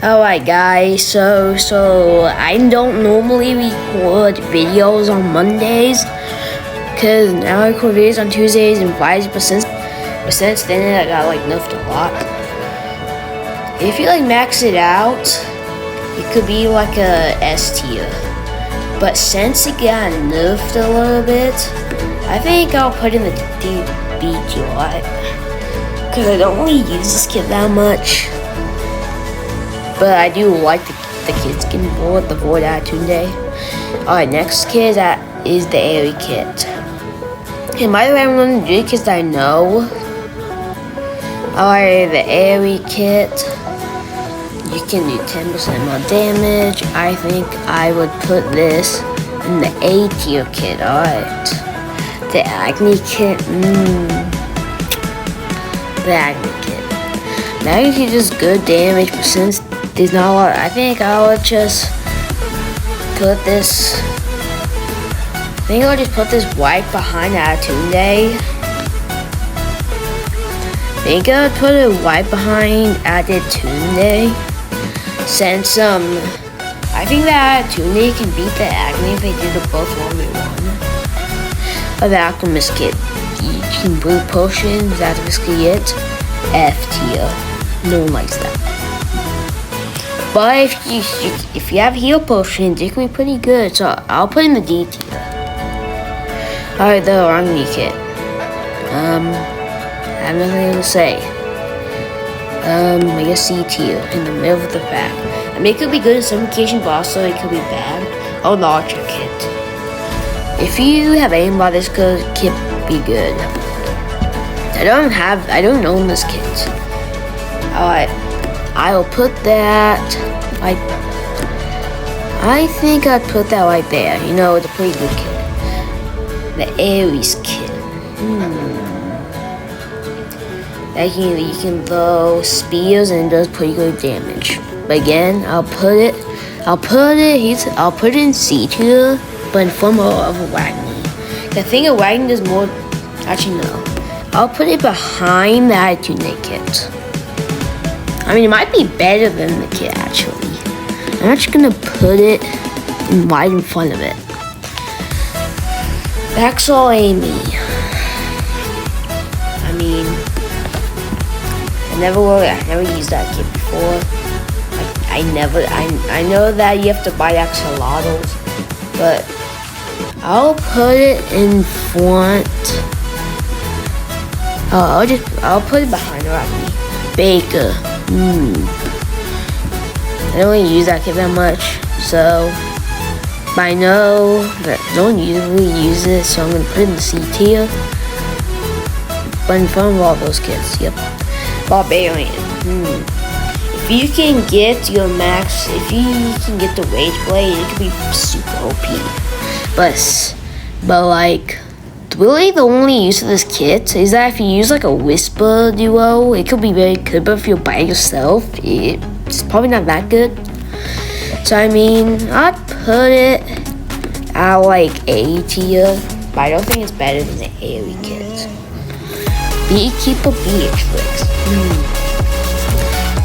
Alright guys, so I don't normally record videos on Mondays because now I record videos on Tuesdays and Fridays, but since then I got like nerfed a lot. If you like max it out, it could be like a S tier, but since it got nerfed a little bit, I think I'll put in the B tier, because I don't really use this kit that much. But I do like the kid skin for the Void Attitude Day. Alright, next kit is the Airy kit. And by the way, I'm going to do the kits that I know. Alright, the Airy kit. You can do 10% more damage. I think I would put this in the A tier kit. Alright. The Agni kit. The Agni kit. The Agni kit is good damage, but since there's not a lot, I think I would just put this. I think I'll just put this right behind Attitude Day. I think I would put it right behind Attitude Day. Since I think that Attitude Day can beat the Agni if they do the both 1v1. Or the Alchemist kit. You can brew potions, that's basically it. F tier. No one likes that. But if you have heal potions, it can be pretty good. So I'll put in the D tier. Alright, the Orangni kit. I have nothing to say. I guess C tier in the middle of the pack. I mean, it could be good in some occasions, but also it could be bad. Oh, the Archer kit. If you have aimbot, this kit be good. I don't own this kit. Alright. I'll put that like, I think I'd put that right there. You know, it's a pretty good kit. The Ares kit. That you can throw spears and it does pretty good damage. But again, I'll put it in C tier, but in form of a Wagner. The thing of Wagner does more. Actually, no. I'll put it behind the Attitude Day kit. I mean, it might be better than the kit, actually. I'm actually gonna put it right in front of it. Baxall Amy. I mean, I never used that kit before. I know that you have to buy axolotls, but I'll put it in front. I'll put it behind her. Baker. I don't really use that kit that much, so but I know that no one usually uses it, so I'm gonna put it in the C tier. But in front of all those kits, yep. Barbarian. If you can get your max, if you can get the Rage Blade, it could be super OP. But like, really the only use of this kit is that if you use like a Whisper duo, it could be very good, but if you're by yourself, it's probably not that good. So I mean, I'd put it at like A tier, but I don't think it's better than the Airy kit. Beekeeper Beatrix.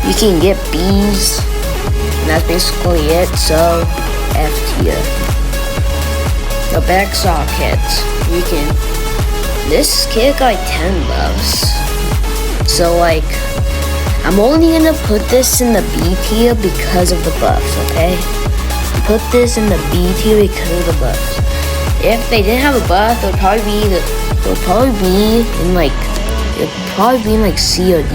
You can get bees, and that's basically it, so F tier. The Baxall kit. This kit got like 10 buffs. So like, I'm only gonna put this in the B tier because of the buffs, okay? Put this in the B tier because of the buffs. If they didn't have a buff, it would probably be in like C or D.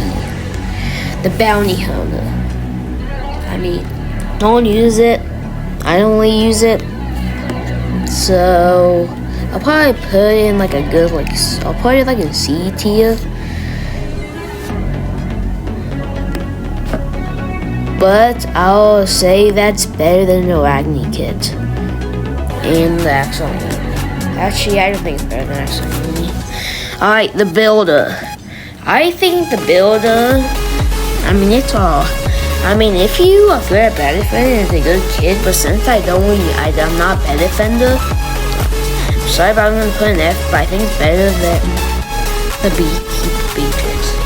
The Bounty Hunter. I mean, no one uses it. I don't really use it. So I'll probably put it in like a good I'll put it like in C tier. But I'll say that's better than the Agni kit and the Axel. Actually, I don't think it's better than Axel. Alright, the Builder. I think the Builder, I mean, it's all. I mean, if you are good at Bad Defender, it's a good kit, but since I'm not Bad Defender, sorry if I'm gonna put an F, but I think it's better than the Beatrix.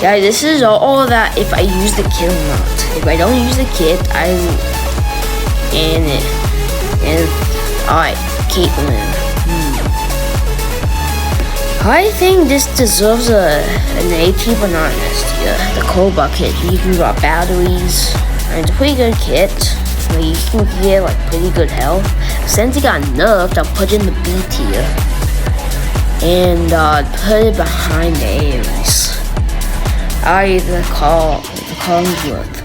Guys, this is all that if I use the kit or not. if I don't use the kit, alright, Caitlyn. I think this deserves an 80, but not an S tier. The coal bucket, you can drop batteries, and it's a pretty good kit. Like, you can get like pretty good health. Since it got nerfed, I'll put it in the B tier. And put it behind the Aries. The Collingsworth.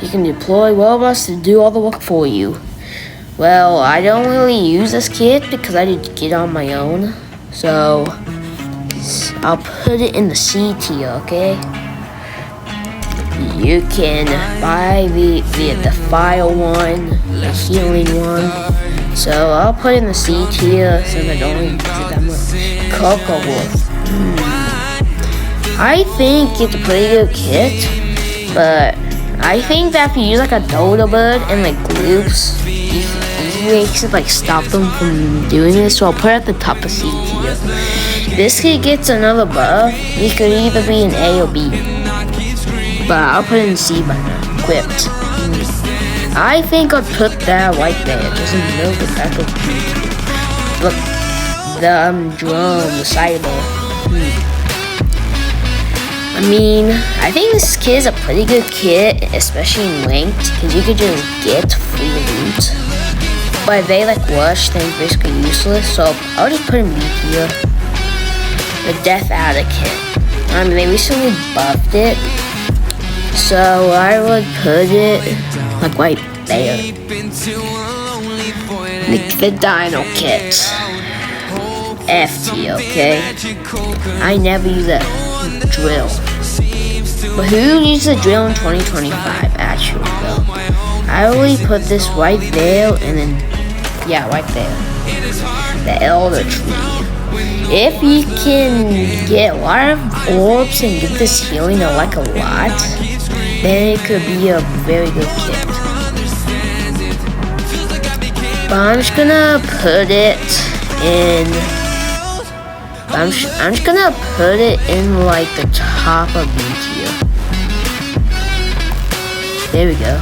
You can deploy Robux to do all the work for you. Well, I don't really use this kit because I did get on my own. So I'll put it in the C tier, okay? You can buy the fire one, the healing one. So I'll put it in the C tier since I don't use it that much. Coco Wolf. I think it's a pretty good kit, but I think that if you use like a dodo bird and like loops, you can like stop them from doing this. So I'll put it at the top of C tier. This kid gets another buff. It could either be an A or B, but I'll put it in C by now. Equipped. I think I'll put that right there, just in the middle of the battle. Look, the drum, the cyber. I mean, I think this kit is a pretty good kit, especially in ranked, because you could just get free loot. But if they like rush, then it's basically useless. So I'll just put in B tier. The Death Adder kit. I mean, they recently buffed it, so I would put it like right there. The Dino kit. F tier, okay? I never use a drill. But who uses a drill in 2025, actually, though? I only put this right there, and then, yeah, right there. The Elder Tree. If you can get a lot of orbs and get this healing like a lot, then it could be a very good kit. But I'm just gonna put it in. I'm just gonna put it in like the top of B tier. There we go.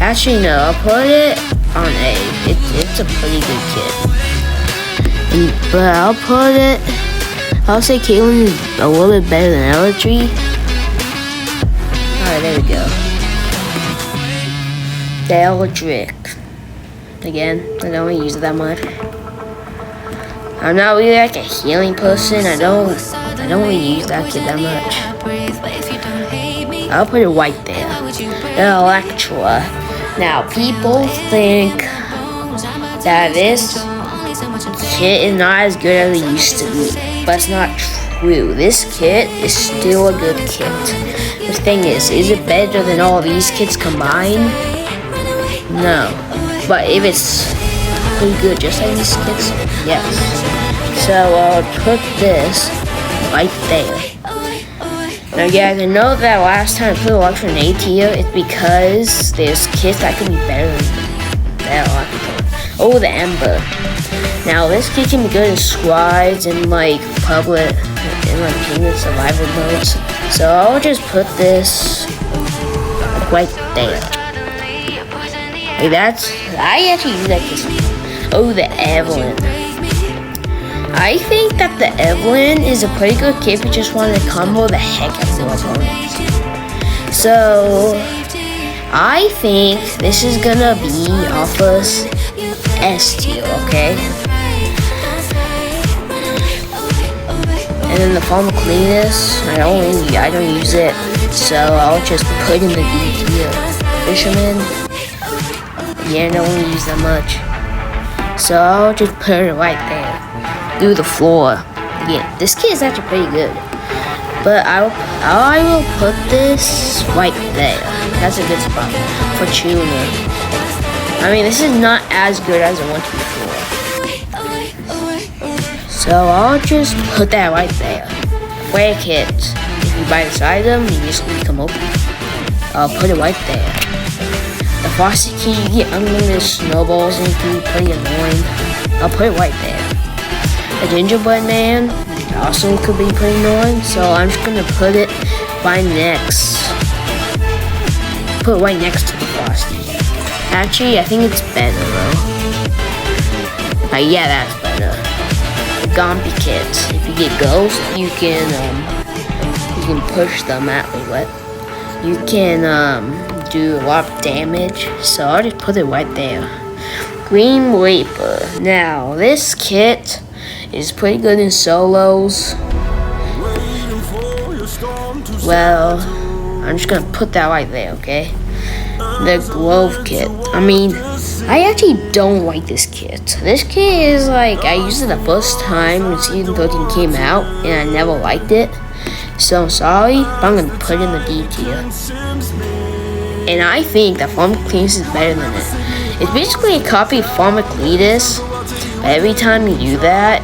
Actually, no, I'll put it on A. It's a pretty good kit. But I'll say Caitlyn is a little bit better than Eldertree. Alright, there we go. The Eldrick. Again, I don't really use it that much. I'm not really like a healing person. I don't really use that kit that much. I'll put it right there. The Electra. Now, people think that this kit is not as good as it used to be, but it's not true. This kit is still a good kit. The thing is it better than all these kits combined? No. But if it's pretty good just like these kits, yes. So I'll put this right there. Now guys, I know that last time I put Electra in A tier, it's because there's kits that could be better than that Electra. Oh, the Ember. Now this kit can be good in squads and like public and like pinging survival modes. So I'll just put this right there. Like I actually use that kit. Oh, the Evelyn. I think that the Evelyn is a pretty good kit if you just want to combo the heck out of your opponents. So I think this is gonna be Alpha's S tier, okay? And then the Farmer Cleanest, I don't use it, so I'll just put in the D tier. Fisherman, yeah, I don't really use that much, so I'll just put it right there. Do the floor. Again, this kit is actually pretty good, but I will put this right there. That's a good spot for tuner. I mean, this is not as good as it was before. So I'll just put that right there. Flare kit. If you buy this item, you just need to come open. I'll put it right there. The Frosty key, you get unlimited snowballs and it can be pretty annoying. I'll put it right there. The gingerbread man also could be pretty annoying, so I'm just gonna put it by next. put it right next to the Frosty. Actually, I think it's better though. But yeah, that's better. The Gompy kits. If you get ghosts, you can push them out. Wait, what? You can do a lot of damage. So I'll just put it right there. Green Reaper. Now this kit is pretty good in solos. Well, I'm just gonna put that right there, okay? The glove kit. I mean, I actually don't like this kit. This kit is like, I used it the first time when season 13 came out, and I never liked it. So I'm sorry, but I'm gonna put it in the D tier. And I think that Pharmacletus is better than it. It's basically a copy of Pharmacletus, but every time you do that,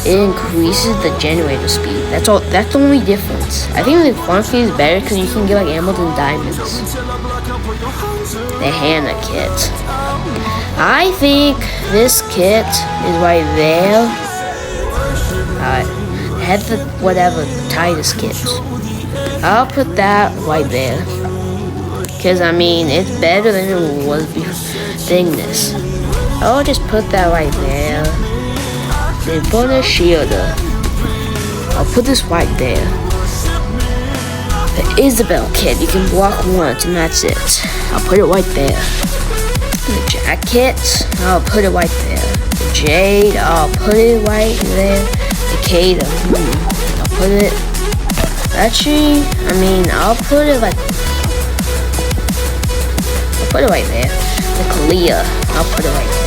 it increases the generator speed. That's all. That's the only difference. I think the Pharmacletus is better because you can get like emeralds and diamonds. The Hannah kit. I think this kit is right there. Had the whatever Titus kit. I'll put that right there. Because I mean, it's better than it was before. This. I'll just put that right there. Then put a shielder. I'll put this right there. The Isabel kit, you can block once and that's it. I'll put it right there. The jacket, I'll put it right there. The jade, I'll put it right there. The Kata, I'll put it. Actually, I mean, I'll put it like. I'll put it right there. The Kalia, I'll put it right there.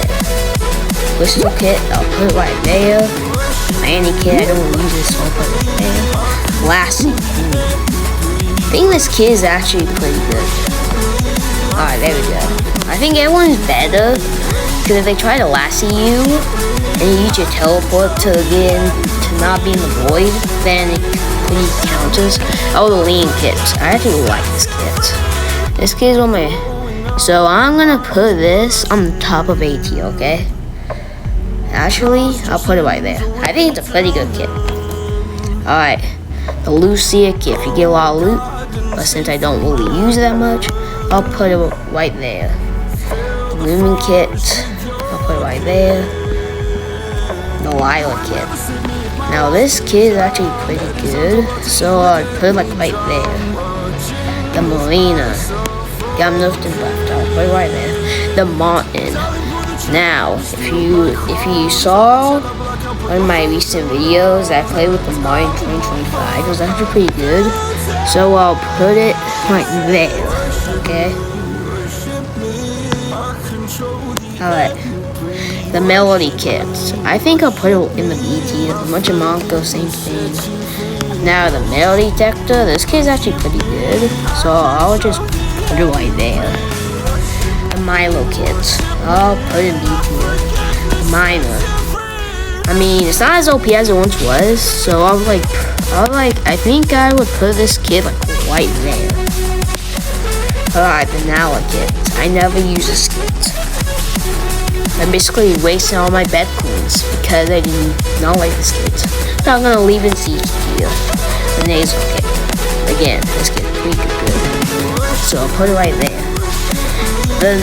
Crystal kit, I'll put it right there. Manny kit, I don't use this, so I'll put it right there. Lassie. I think this kit is actually pretty good. Alright, there we go. I think everyone's better, because if they try to Lassie you, and you use your teleport to not be in the void, then it pretty counters. Oh, the lean kit. I actually like this kit. This kit is one of my. So I'm gonna put this on the top of AT, okay? Actually, I'll put it right there. I think it's a pretty good kit. Alright, the Lucia kit. If you get a lot of loot, but since I don't really use it that much, I'll put it right there. The Lumen kit, I'll put it right there. The Lila kit. Now this kit is actually pretty good, so I'll put it like right there. The Marina. Got nothing left. I'll put it right there. The Martin. Now, if you saw one of my recent videos, I played with the Martin 2025. It was actually pretty good. So I'll put it right there. Okay. Alright. The Melody kits. I think I'll put it in the B tier. The Munch and Monko, same thing. Now the Melody detector. This kit is actually pretty good. So I'll just put it right there. The Milo kits. I'll put it in B tier. The Miner. I mean, it's not as OP as it once was. So I think I would put this kit like right there. Alright, the Nala kit. I never use this kit. I'm basically wasting all my bed coins because I did not like this kit. So I'm gonna leave it C tier. The Nasal kit. Again, this kit is pretty good. So I'll put it right there. The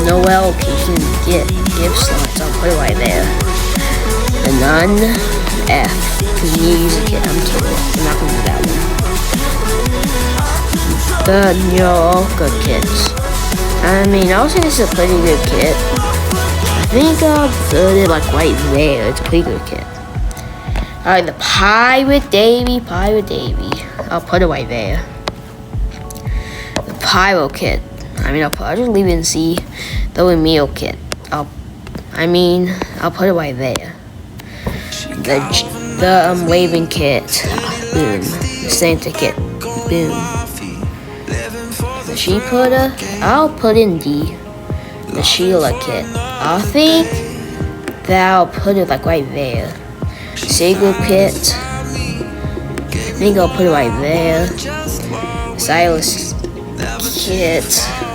Noel kit, you can get gift slots. I'll put it right there. The Nun F. Because you need to use a kit. I'm kidding. I'm not gonna do that one. The Nyoka kit. I mean, I'll say this is a pretty good kit. I think I'll put it like right there. It's a pretty good kit. Alright, the Pirate Davy. I'll put it right there. The Pyro kit. I mean, I'll just leave it in C. The Emil kit. I'll put it right there. The Waving kit. Boom. The Santa kit. Boom. The Sheepherder. I'll put in D. The Sheila kit. I think that I'll put it like right there. Sigil kit. I think I'll put it right there. Silas kit.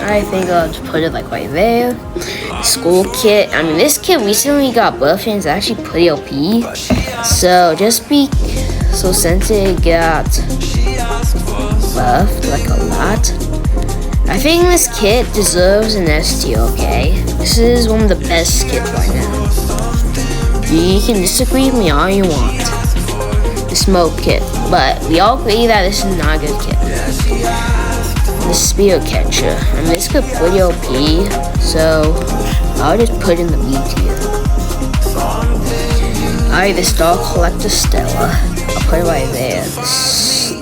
I think I'll just put it like right there. School kit. I mean, this kit recently got buffed and it's actually pretty OP. So since it got buffed like a lot. I think this kit deserves an S tier, okay? This is one of the best kits right now. You can disagree with me all you want. The smoke kit, but we all agree that this is not a good kit. The spear catcher, and this could pretty OP, so I'll just put in the B tier. Alright, the Star Collector Stella, I'll put it right there.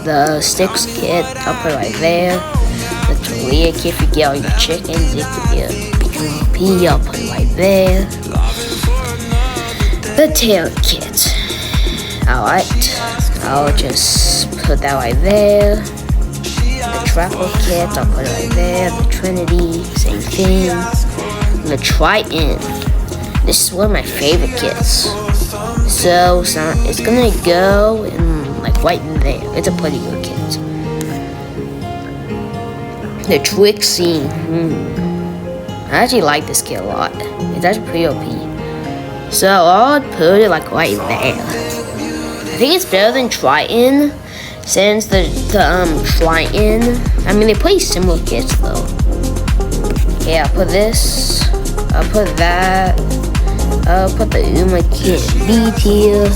The Sticks kit, I'll put it right there. The Tortilla kit, if you get all your chickens, it could be a OP, I'll put it right there. The Tail kit, alright, I'll just put that right there. The Trapper kit, I'll put it right there. The Trinity, same thing. The Triton, this is one of my favorite kits. So it's gonna go in like right in there. It's a pretty good kit. The Trixie, I actually like this kit a lot. It's actually pretty OP. So I'll put it like right there. I think it's better than Triton, since the Triton, I mean they're pretty similar kits though. Okay, I'll put this, I'll put that, I'll put the Uma kit B tier.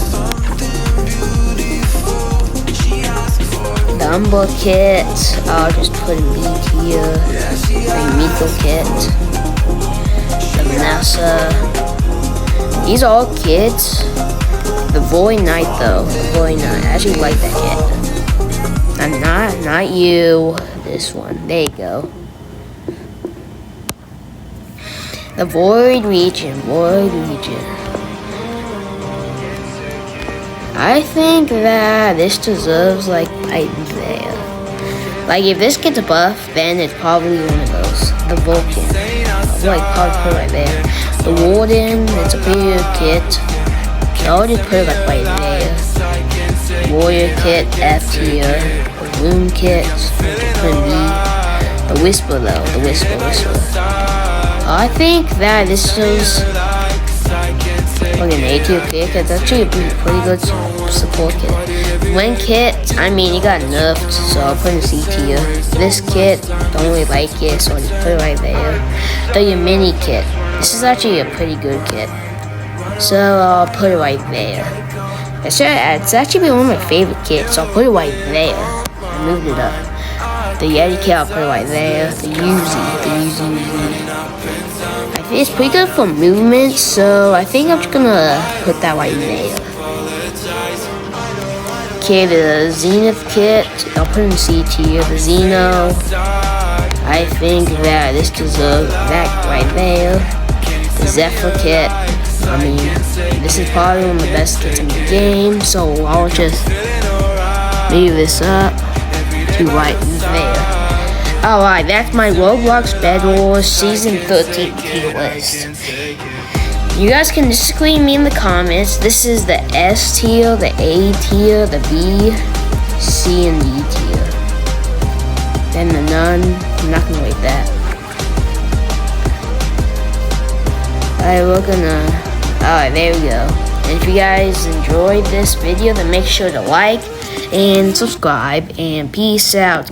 The Umber kit, I'll just put in B tier. The Miko kit. The Vanessa. These are all kits. The Void Knight though. The Void Knight. I actually like that kit. Not you. This one. There you go. The Void Region. Void Region. I think that this deserves like right there. Like if this gets a buff, then it's probably one of those. The Vulcan. I'll like probably put it right there. The Warden, it's a pretty good kit. I'll just put it like right there. Warrior kit, F tier. The Loom kit, put in B. The Whisper though, the Whisper. I think that this is like an A tier kit. It's actually a pretty good support kit. When kit, I mean it got nerfed, so I'll put in C tier. This kit, don't really like it, so I'll just put it right there. The mini kit. This is actually a pretty good kit, so I'll put it right there. It's actually one of my favorite kits, so I'll put it right there. I moved it up. The Yeti kit, I'll put it right there. The Uzi. I think it's pretty good for movement, so I think I'm just gonna put that right there. Okay, the Zenith kit, I'll put in C tier. The Xeno, I think that this deserves that right there. The Zephyr kit, I mean, this is probably one of the best kits in the game, so I'll just move this up to right there. Alright, that's my Roblox Bedwars Season 13 tier list. You guys can disagree with me in the comments. This is the S tier, the A tier, the B, C, and D tier. Then the none. I'm not gonna rate that. Alright, there we go. And if you guys enjoyed this video, then make sure to like and subscribe, and peace out.